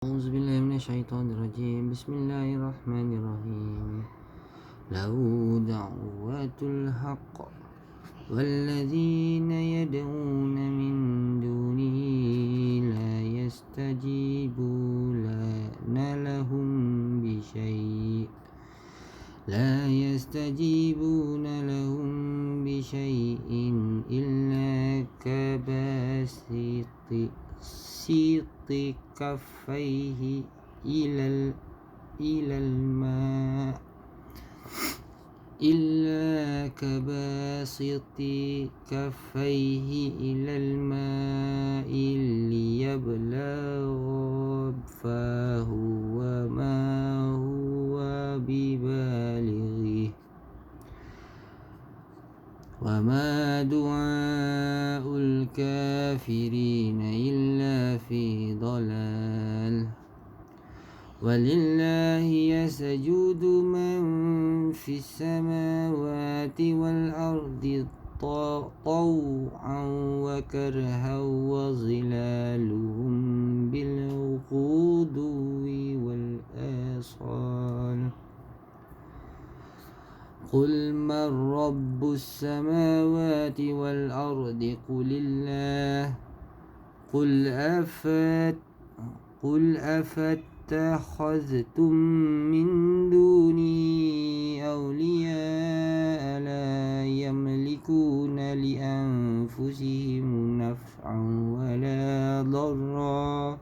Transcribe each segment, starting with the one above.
أعوذ بالله من الشيطان الرجيم. بسم الله الرحمن الرحيم. له دعوة الحق والذين يدعون من دونه لا يستجيبون لهم بشيء إلا كباسط كفيه إلى الماء ليبلغ فاه وما هو ببالغه وما دعاء الكافرين إلا في ضلال. ولله يسجد من في السماوات والأرض طوعا وكرها وظلالهم بالغدو والآصال. قل من رب السماوات والأرض قل الله. قل أفاتخذتم من دوني أولياء لا يملكون لأنفسهم نفعا ولا ضرا.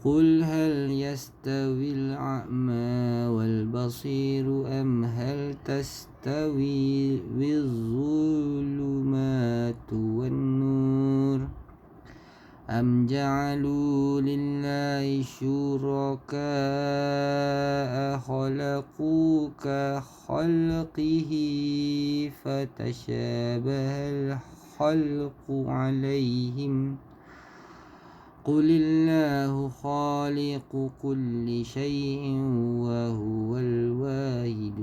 قل هل يستوي الأعمى والبصير أم هل تستوي الظلمات والنور أم جعلوا لله شركاء خلقوا كخلقه فتشابه الخلق عليهم. قل الله خالق كل شيء وهو الواحد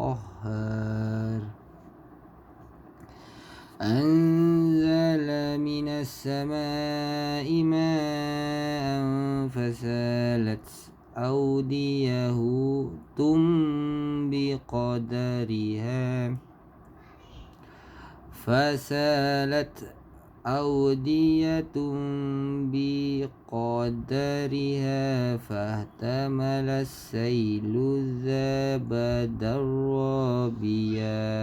القهار. أنزل من السماء ماء فسالت أودية بقدرها فاحتمل السيل زبدا رابيا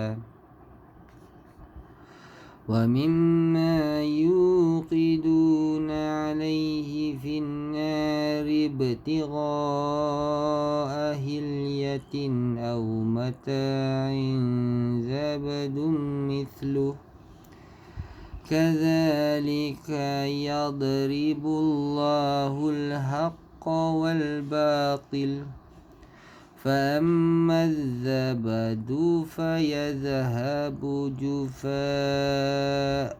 ومما يوقدون عليه في النار ابتغاء حلية أو متاع زبد مثله كذلك يضرب الله الحق والباطل. فأما الزبد فيذهب جفاء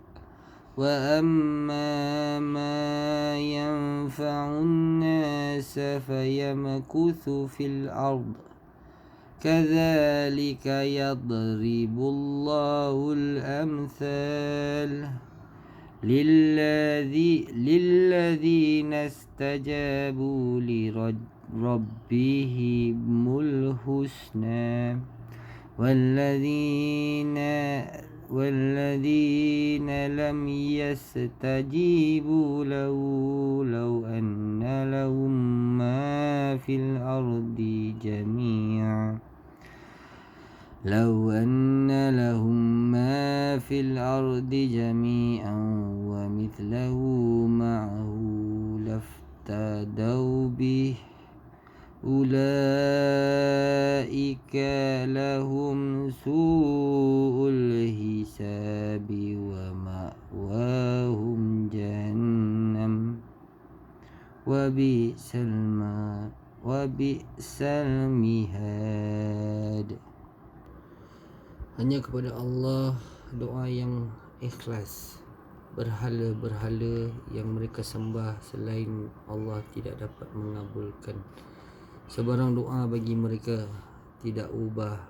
وأما ما ينفع الناس فيمكث في الأرض كذلك يضرب الله الأمثال للذين استجابوا لربهم الحسنى والذين لم يستجيبوا له لو أن لهم ما في الأرض جميعا ومثله معه لافتدوا به أولئك لهم سوء الحساب ومأواهم جهنم وبئس المهاد. Hanya kepada Allah doa yang ikhlas. Berhala-berhala yang mereka sembah selain Allah tidak dapat mengabulkan sebarang doa bagi mereka. Tidak ubah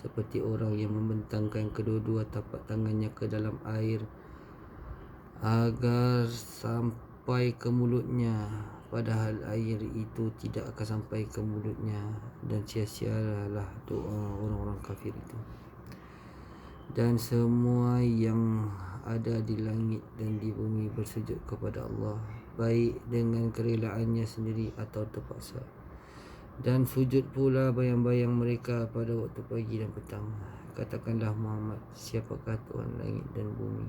seperti orang yang membentangkan kedua-dua tapak tangannya ke dalam air agar sampai ke mulutnya, padahal air itu tidak akan sampai ke mulutnya, dan sia-sialah doa orang-orang kafir itu. Dan semua yang ada di langit dan di bumi bersujud kepada Allah, baik dengan kerelaannya sendiri atau terpaksa. Dan sujud pula bayang-bayang mereka pada waktu pagi dan petang. Katakanlah Muhammad, siapakah Tuhan langit dan bumi?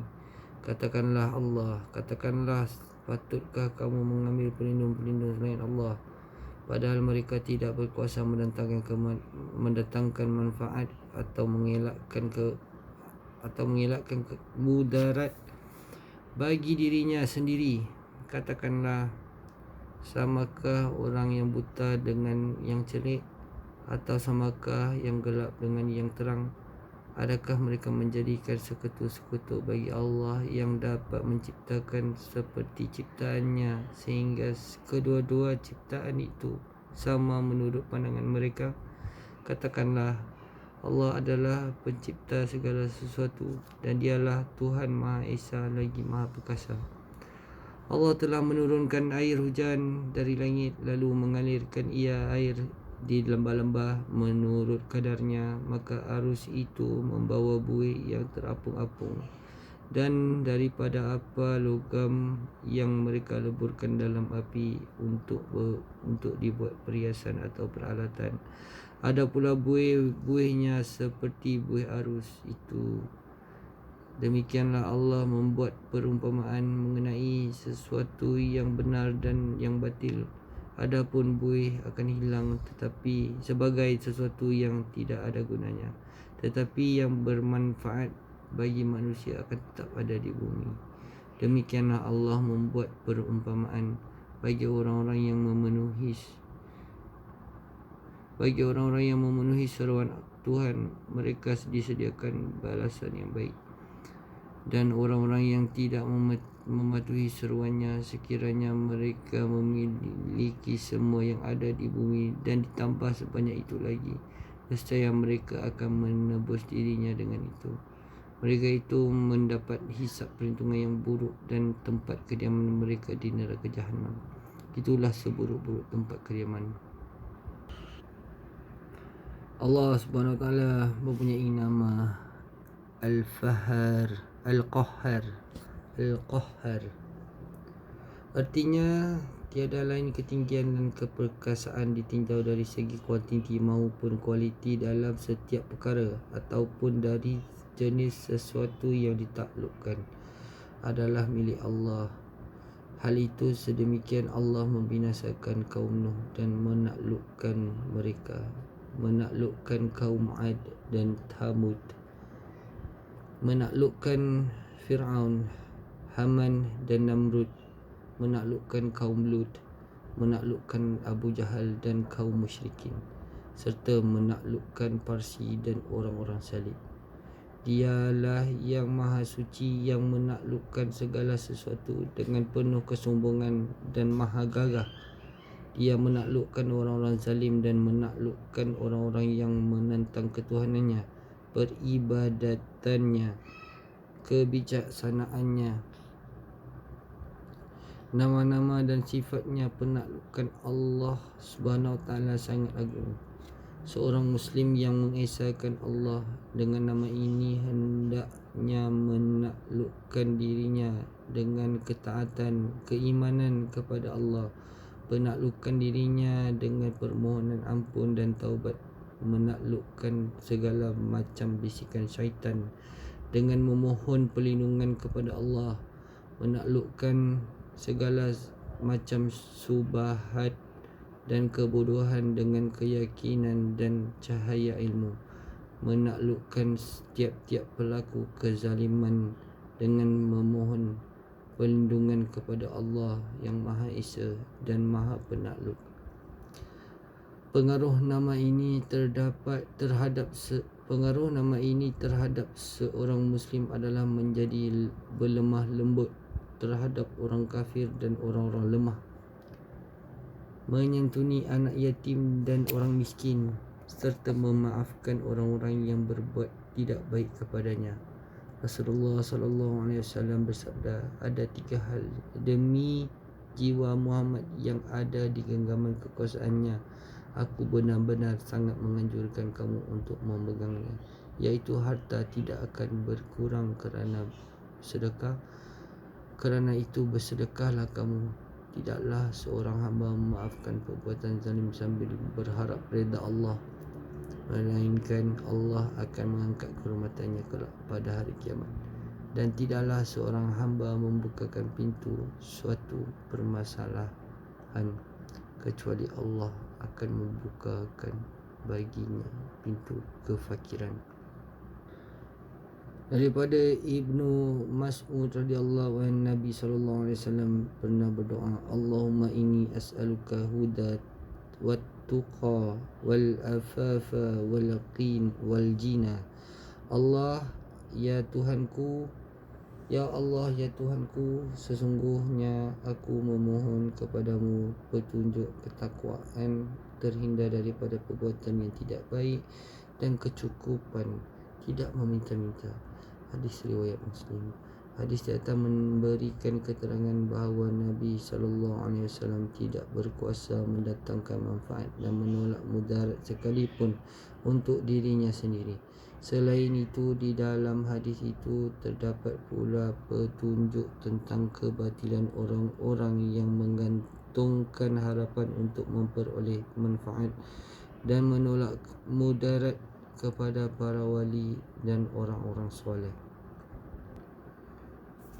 Katakanlah Allah. Katakanlah, patutkah kamu mengambil pelindung-pelindung selain Allah, padahal mereka tidak berkuasa mendatangkan manfaat atau mengelakkan mudarat bagi dirinya sendiri. Katakanlah, samakah orang yang buta dengan yang celik, atau samakah yang gelap dengan yang terang? Adakah mereka menjadikan sekutu-sekutu bagi Allah yang dapat menciptakan seperti ciptaannya, sehingga kedua-dua ciptaan itu sama menurut pandangan mereka? Katakanlah, Allah adalah pencipta segala sesuatu, dan dialah Tuhan Maha Esa lagi Maha Perkasa. Allah telah menurunkan air hujan dari langit, lalu mengalirkan ia air di lembah-lembah menurut kadarnya, maka arus itu membawa buih yang terapung-apung, dan daripada apa logam yang mereka leburkan dalam api untuk dibuat perhiasan atau peralatan. Ada pula buih-buihnya seperti buih arus itu. Demikianlah Allah membuat perumpamaan mengenai sesuatu yang benar dan yang batil. Adapun buih akan hilang tetapi sebagai sesuatu yang tidak ada gunanya, tetapi yang bermanfaat bagi manusia akan tetap ada di bumi. Demikianlah Allah membuat perumpamaan bagi orang-orang yang memenuhi seruan Tuhan, mereka disediakan balasan yang baik. Dan orang-orang yang tidak mematuhi seruannya, sekiranya mereka memiliki semua yang ada di bumi dan ditambah sebanyak itu lagi, nescaya mereka akan menebus dirinya dengan itu. Mereka itu mendapat hisab perhitungan yang buruk, dan tempat kediaman mereka di neraka Jahannam. Itulah seburuk-buruk tempat kediaman. Allah Subhanahu Wa Taala mempunyai nama Al-Fahar, Al-Qahhar. Al-Qahhar artinya tiada lain ketinggian dan keperkasaan ditinjau dari segi kuantiti maupun kualiti dalam setiap perkara, ataupun dari jenis sesuatu yang ditaklukkan, adalah milik Allah. Hal itu sedemikian Allah membinasakan kaum Nuh dan menaklukkan mereka, menaklukkan kaum Ad dan Thamud, menaklukkan Fir'aun, Haman dan Namrud, menaklukkan kaum Lut, menaklukkan Abu Jahal dan kaum musyrikin, serta menaklukkan Parsi dan orang-orang salib. Dialah yang maha suci, yang menaklukkan segala sesuatu dengan penuh kesombongan dan maha gagah. Dia menaklukkan orang-orang zalim dan menaklukkan orang-orang yang menentang ketuhanannya, peribadatannya, kebijaksanaannya, nama-nama dan sifatnya. Penaklukan Allah Subhanahu Wa Taala sangat agung. Seorang Muslim yang mengesahkan Allah dengan nama ini hendaknya menaklukkan dirinya dengan ketaatan, keimanan kepada Allah, menaklukkan dirinya dengan permohonan ampun dan taubat, menaklukkan segala macam bisikan syaitan dengan memohon perlindungan kepada Allah, menaklukkan segala macam subahat dan kebodohan dengan keyakinan dan cahaya ilmu, menaklukkan setiap-tiap pelaku kezaliman dengan memohon perlindungan kepada Allah yang Maha Esa dan Maha Penakluk. Pengaruh nama ini terhadap seorang Muslim adalah menjadi berlemah lembut terhadap orang kafir dan orang-orang lemah, menyantuni anak yatim dan orang miskin, serta memaafkan orang-orang yang berbuat tidak baik kepadanya. Rasulullah SAW bersabda, ada 3 hal demi jiwa Muhammad yang ada di genggaman kekuasaannya, aku benar-benar sangat menganjurkan kamu untuk memegangnya, iaitu harta tidak akan berkurang kerana sedekah. Kerana itu bersedekahlah kamu. Tidaklah seorang hamba memaafkan perbuatan zalim sambil berharap reda Allah, melainkan Allah akan mengangkat kehormatannya kelak pada hari kiamat. Dan tidaklah seorang hamba membukakan pintu suatu permasalahan kecuali Allah akan membukakan baginya pintu kefakiran. Daripada Ibnu Mas'ud radhiyallahu anhu, Nabi sallallahu alaihi wasallam pernah berdoa, Allahumma inni as'aluka hudat wat tuqa wal afafa wal qin wal jina. Allah, ya Tuhanku, ya Allah, ya Tuhanku, sesungguhnya aku memohon kepadamu petunjuk ketakwaan, terhindar daripada perbuatan yang tidak baik, dan kecukupan, tidak meminta-minta. Hadis riwayat Muslim. Hadis di atas memberikan keterangan bahawa Nabi SAW tidak berkuasa mendatangkan manfaat dan menolak mudarat sekalipun untuk dirinya sendiri. Selain itu, di dalam hadis itu terdapat pula petunjuk tentang kebatilan orang-orang yang menggantungkan harapan untuk memperoleh manfaat dan menolak mudarat kepada para wali dan orang-orang soleh.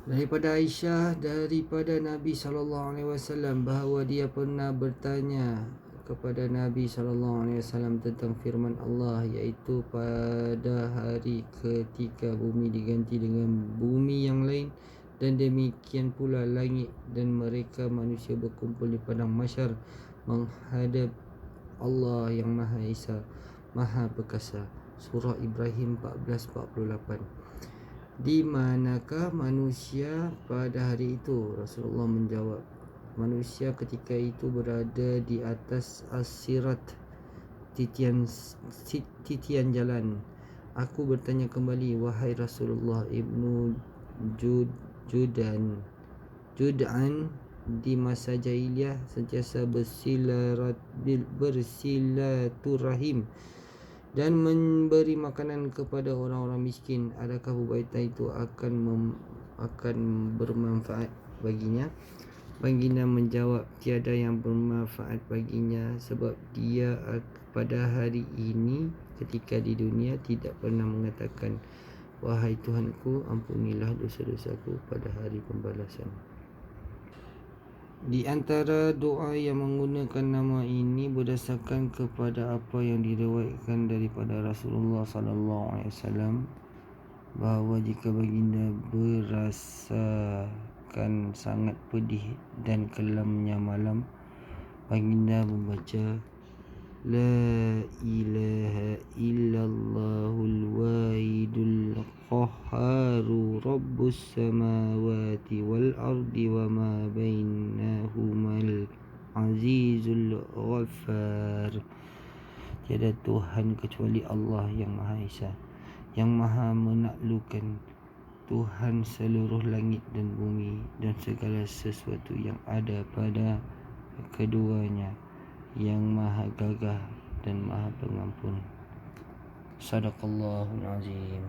Daripada Aisyah daripada Nabi SAW bahawa dia pernah bertanya kepada Nabi SAW tentang firman Allah, iaitu pada hari ketika bumi diganti dengan bumi yang lain, dan demikian pula langit dan mereka manusia berkumpul di padang mahsyar menghadap Allah yang Maha Esa, Maha Perkasa. Surah Ibrahim 14:48. Di manakah manusia pada hari itu? Rasulullah menjawab, manusia ketika itu berada di atas as-sirat, titian jalan. Aku bertanya kembali, wahai Rasulullah, Ibnu Jud'an di masa jahiliyah sentiasa bersilaturahim dan memberi makanan kepada orang-orang miskin. Adakah perbuatan itu akan bermanfaat baginya? Baginda menjawab, tiada yang bermanfaat baginya, sebab dia pada hari ini ketika di dunia tidak pernah mengatakan, wahai Tuhanku, ampunilah dosa-dosaku pada hari pembalasan. Di antara doa yang menggunakan nama ini berdasarkan kepada apa yang diriwayatkan daripada Rasulullah SAW, bahawa jika baginda berasakan sangat pedih dan kelamnya malam, baginda membaca La ilaha illallahul wahidul qahharu rabbus samawati wal ardi wa ma bainahumal azizul ghaffar. Tiada Tuhan kecuali Allah yang Maha Esa, yang Maha Menaklukkan, Tuhan seluruh langit dan bumi dan segala sesuatu yang ada pada keduanya, yang Maha Gagah dan Maha Pengampun. Sadaqallahul Azim.